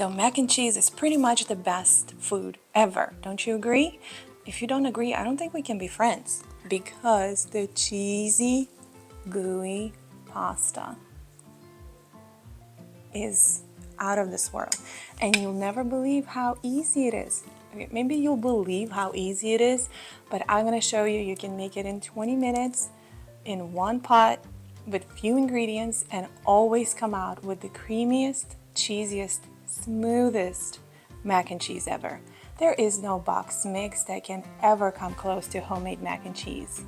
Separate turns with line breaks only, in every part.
So mac and cheese is pretty much the best food ever. Don't you agree? If you don't agree, I don't think we can be friends because the cheesy, gooey pasta is out of this world. And you'll never believe how easy it is. Okay, maybe you'll believe how easy it is, but I'm gonna show you, you can make it in 20 minutes in one pot with few ingredients and always come out with the creamiest, cheesiest, smoothest mac and cheese ever. There is no box mix that can ever come close to homemade mac and cheese.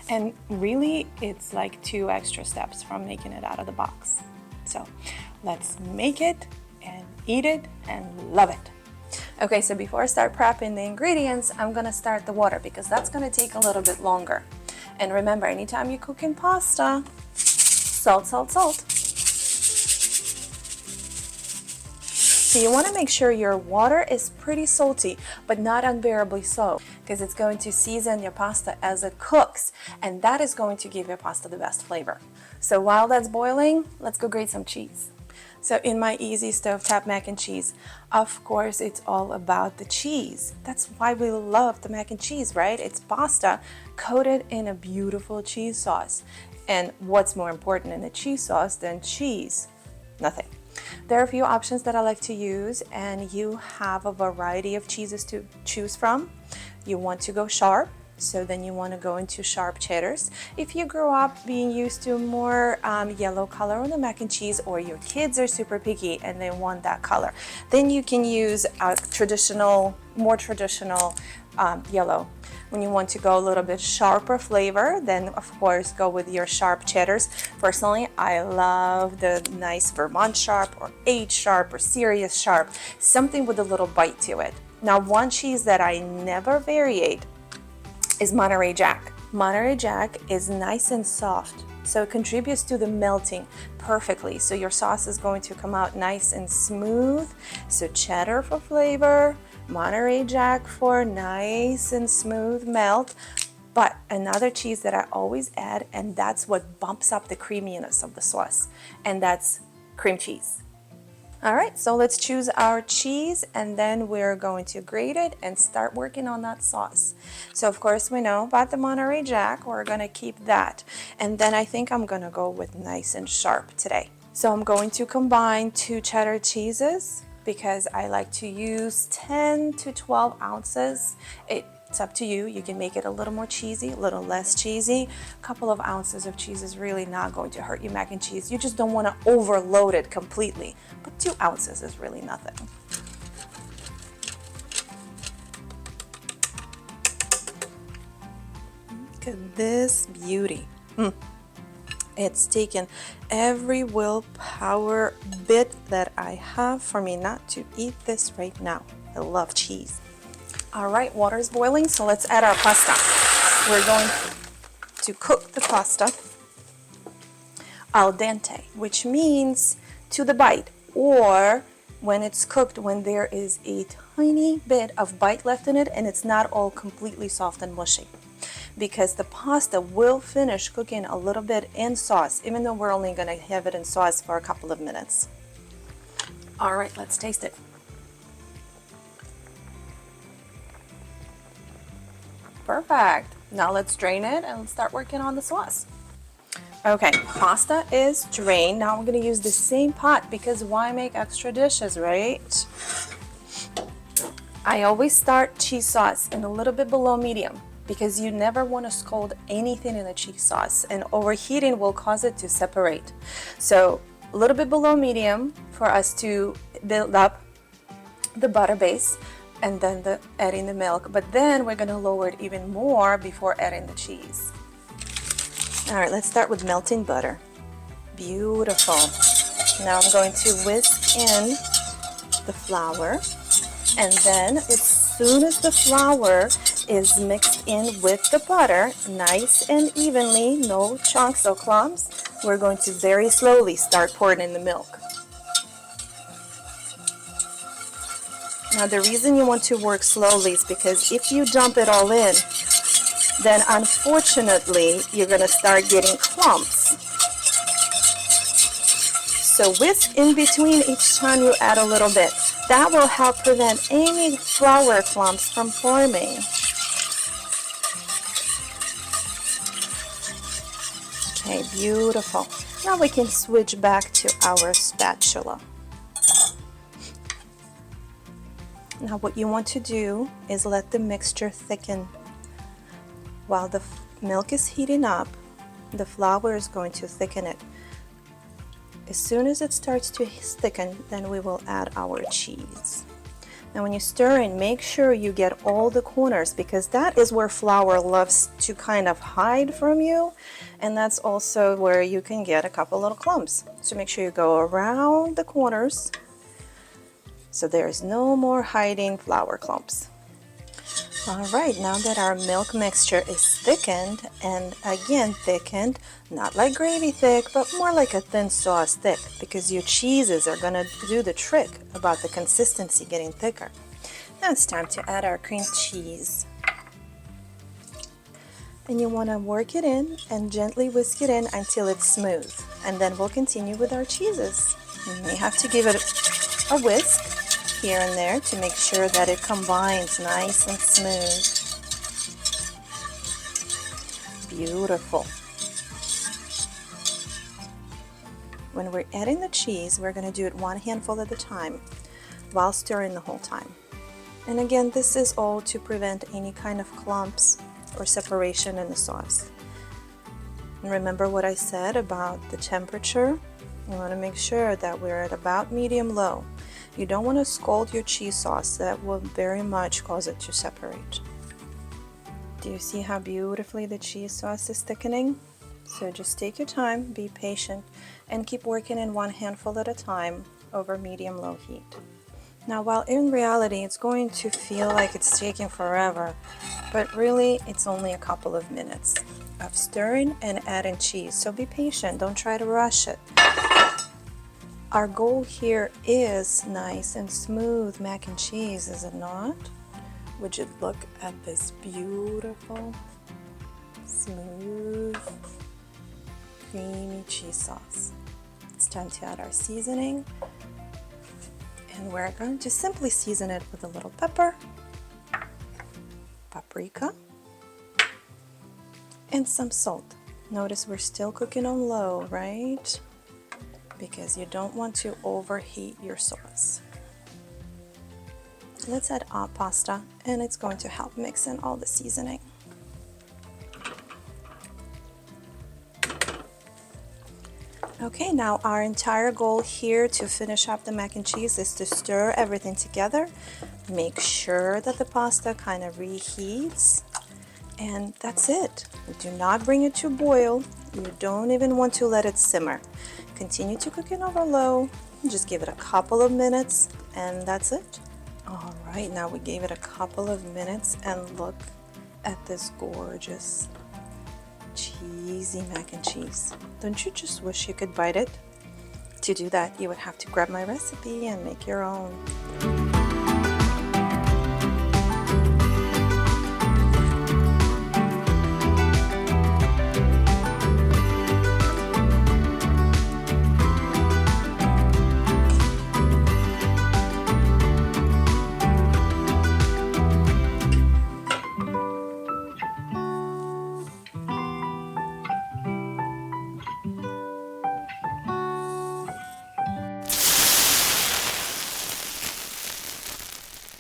And really, it's like 2 extra steps from making it out of the box. So let's make it and eat it and love it. Okay, so before I start prepping the ingredients, I'm gonna start the water because that's gonna take a little bit longer. And remember, anytime you're cooking pasta, salt, salt, salt. So you want to make sure your water is pretty salty, but not unbearably so, because it's going to season your pasta as it cooks, and that is going to give your pasta the best flavor. So while that's boiling, let's go grate some cheese. So in my easy stovetop mac and cheese, of course, it's all about the cheese. That's why we love the mac and cheese, right? It's pasta coated in a beautiful cheese sauce. And what's more important in a cheese sauce than cheese? Nothing. There are a few options that I like to use, and you have a variety of cheeses to choose from. You want to go sharp, so then you want to go into sharp cheddars. If you grew up being used to more yellow color on the mac and cheese, or your kids are super picky and they want that color, then you can use a more traditional yellow. When you want to go a little bit sharper flavor, then of course go with your sharp cheddars. Personally, I love the nice Vermont sharp or aged sharp or serious sharp, something with a little bite to it. Now, one cheese that I never variate is Monterrey-Jack. Monterrey-Jack is nice and soft, so it contributes to the melting perfectly. So your sauce is going to come out nice and smooth. So cheddar for flavor, Monterrey-Jack for nice and smooth melt. But another cheese that I always add, and that's what bumps up the creaminess of the sauce, and that's cream cheese. All right, so let's choose our cheese, and then we're going to grate it and start working on that sauce. So of course we know about the Monterrey-Jack, we're gonna keep that. And then I think I'm gonna go with nice and sharp today. So I'm going to combine 2 cheddar cheeses because I like to use 10 to 12 ounces. It's up to you. You can make it a little more cheesy, a little less cheesy. A couple of ounces of cheese is really not going to hurt your mac and cheese. You just don't want to overload it completely. But 2 ounces is really nothing. Look at this beauty. It's taken every willpower bit that I have for me not to eat this right now. I love cheese. All right, water is boiling, so let's add our pasta. We're going to cook the pasta al dente, which means to the bite, or when it's cooked, when there is a tiny bit of bite left in it and it's not all completely soft and mushy. Because the pasta will finish cooking a little bit in sauce, even though we're only going to have it in sauce for a couple of minutes. All right, let's taste it. Perfect. Now let's drain it and start working on the sauce. Okay, pasta is drained. Now we're going to use the same pot because why make extra dishes, right? I always start cheese sauce in a little bit below medium, because you never want to scald anything in the cheese sauce, and overheating will cause it to separate. So a little bit below medium for us to build up the butter base, and then adding the milk, but then we're going to lower it even more before adding the cheese. All right, let's start with melting butter. Beautiful. Now I'm going to whisk in the flour, and then as soon as the flour is mixed in with the butter, nice and evenly, no chunks or clumps, we're going to very slowly start pouring in the milk. Now the reason you want to work slowly is because if you dump it all in, then unfortunately you're going to start getting clumps. So whisk in between each time you add a little bit. That will help prevent any flour clumps from forming. Okay, beautiful. Now we can switch back to our spatula. Now what you want to do is let the mixture thicken. While the milk is heating up, the flour is going to thicken it. As soon as it starts to thicken, then we will add our cheese. Now when you stir in, make sure you get all the corners, because that is where flour loves to kind of hide from you, and that's also where you can get a couple little clumps. So make sure you go around the corners so there's no more hiding flour clumps. Alright, now that our milk mixture is thickened, and again thickened, not like gravy thick, but more like a thin sauce thick, because your cheeses are going to do the trick about the consistency getting thicker. Now it's time to add our cream cheese. And you want to work it in and gently whisk it in until it's smooth. And then we'll continue with our cheeses. You may have to give it a whisk here and there to make sure that it combines nice and smooth. Beautiful. When we're adding the cheese, we're going to do it one handful at a time while stirring the whole time. And again, this is all to prevent any kind of clumps or separation in the sauce. And remember what I said about the temperature? You want to make sure that we're at about medium-low. You don't want to scald your cheese sauce. That will very much cause it to separate. Do you see how beautifully the cheese sauce is thickening? So just take your time, be patient, and keep working in one handful at a time over medium-low heat. Now, while in reality it's going to feel like it's taking forever, but really it's only a couple of minutes of stirring and adding cheese. So be patient, don't try to rush it. Our goal here is nice and smooth mac and cheese, is it not? Would you look at this beautiful, smooth, creamy cheese sauce? It's time to add our seasoning, and we're going to simply season it with a little pepper, paprika, and some salt. Notice we're still cooking on low, right? Because you don't want to overheat your sauce. Let's add our pasta, and it's going to help mix in all the seasoning. Okay, now our entire goal here to finish up the mac and cheese is to stir everything together. Make sure that the pasta kind of reheats, and that's it. Do not bring it to boil. You don't even want to let it simmer. Continue to cook it over low. Just give it a couple of minutes, and that's it. All right, now we gave it a couple of minutes, and look at this gorgeous cheesy mac and cheese. Don't you just wish you could bite it? To do that, you would have to grab my recipe and make your own.